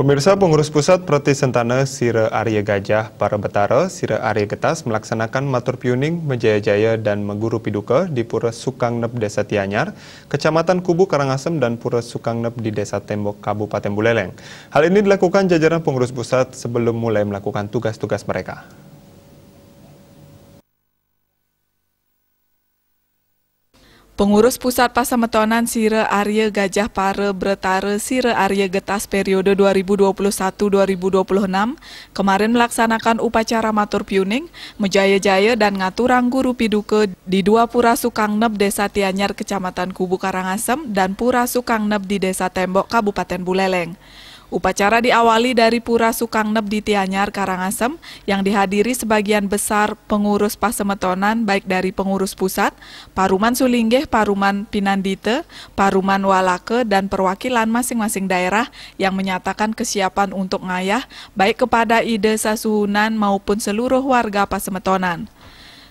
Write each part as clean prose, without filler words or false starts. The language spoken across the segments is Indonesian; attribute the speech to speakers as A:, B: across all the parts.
A: Pemirsa, pengurus pusat Prati Sentana Sira Arya Gajah Para Betara Sira Arya Getas melaksanakan matur piuning Menjaya-jaya dan Meguru Piduka di Pura Sukangnep Desa Tianyar, Kecamatan Kubu Karangasem dan Pura Sukangnep di Desa Tembok Kabupaten Buleleng. Hal ini dilakukan jajaran pengurus pusat sebelum mulai melakukan tugas-tugas mereka.
B: Pengurus Pusat Pasametonan Sira Arya Gajah Para Betara Sira Arya Getas periode 2021-2026 kemarin melaksanakan upacara matur piuning, Menjaya-jaya dan ngaturang guru piduka di dua Pura Sukangnep Desa Tianyar Kecamatan Kubu Karangasem dan Pura Sukangnep di Desa Tembok Kabupaten Buleleng. Upacara diawali dari Pura Sukangnep di Tianyar, Karangasem yang dihadiri sebagian besar pengurus Pasametonan baik dari pengurus pusat, Paruman Sulinggeh, Paruman Pinandite, Paruman Walake, dan perwakilan masing-masing daerah yang menyatakan kesiapan untuk ngayah baik kepada ide sasuhunan maupun seluruh warga Pasametonan.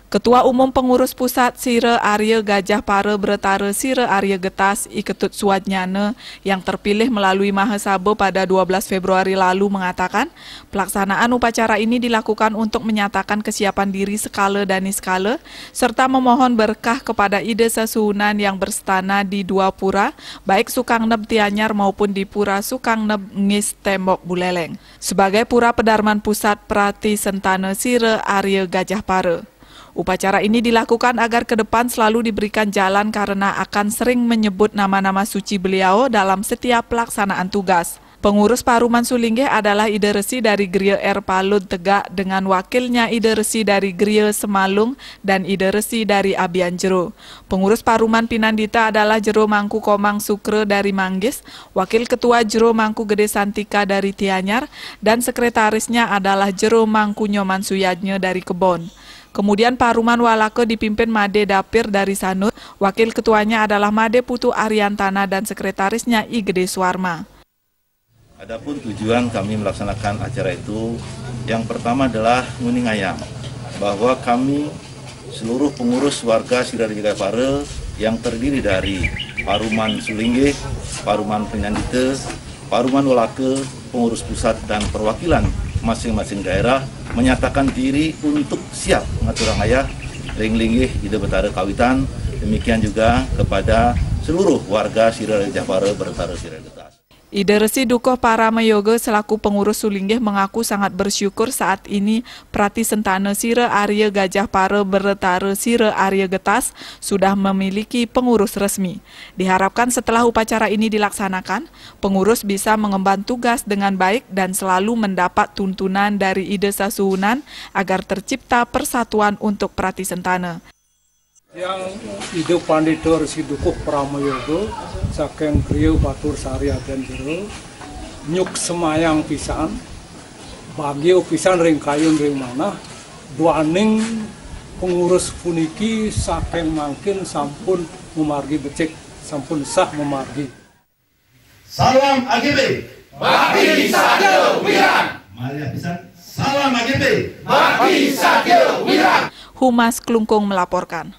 B: Ketua Umum Pengurus Pusat Sira Arya Gajah Para Betara Sira Arya Getas Iketut Suwadnyana yang terpilih melalui Mahasabha pada 12 Februari lalu mengatakan pelaksanaan upacara ini dilakukan untuk menyatakan kesiapan diri skala dan niskala serta memohon berkah kepada ide sasuhunan yang berstana di dua pura baik Sukangnep Tianyar maupun di Pura Sukangnep Ngis Tembok Buleleng sebagai Pura Pedarman Pusat Prati Sentana Sira Arya Gajah Para. Upacara ini dilakukan agar ke depan selalu diberikan jalan karena akan sering menyebut nama-nama suci beliau dalam setiap pelaksanaan tugas. Pengurus Paruman Sulinggeh adalah Ide Resi dari Griya R. Palud Tegak dengan wakilnya Ide Resi dari Griya Semalung dan Ide Resi dari Abian Jero. Pengurus Paruman Pinandita adalah Jero Mangku Komang Sukre dari Manggis, Wakil Ketua Jero Mangku Gede Santika dari Tianyar, dan sekretarisnya adalah Jero Mangku Nyoman Suyadnya dari Kebon. Kemudian Paruman Walake dipimpin Made Dapir dari Sanur, wakil ketuanya adalah Made Putu Ariantana dan sekretarisnya I Gede Suwarma.
C: Adapun tujuan kami melaksanakan acara itu, yang pertama adalah nguning ayam, bahwa kami seluruh pengurus warga Sira Arya Gajah Para yang terdiri dari Paruman Sulinggeh, Paruman Pinandite, Paruman Walake, pengurus pusat dan perwakilan masing-masing daerah menyatakan diri untuk siap mengatur ayah ring-linggih ide betara kawitan, demikian juga kepada seluruh warga Sira Arya Gajah Para Betara Sira Arya Getas.
B: Ide Resi Dukuh Paramayoga selaku pengurus Sulinggeh mengaku sangat bersyukur saat ini Prati Sentana Sira Arya Gajah Para Betara Sira Arya Getas sudah memiliki pengurus resmi. Diharapkan setelah upacara ini dilaksanakan, pengurus bisa mengemban tugas dengan baik dan selalu mendapat tuntunan dari ide sasuhunan agar tercipta persatuan untuk Prati Sentana.
D: Yang ide Pandita Resi Dukuh Paramayoga saking Griya Batur Sari Abian Jero nyuk semayang pisan bagio pisan ring kayun ring manah duaning pengurus puniki saking mangkin sampun memargi becik sampun sah memargi.
E: Salam AGB
F: Bakti Satya Wirang.
E: Maria pisan. Salam AGB
F: Bakti Satya Wirang.
B: Humas Klungkung melaporkan.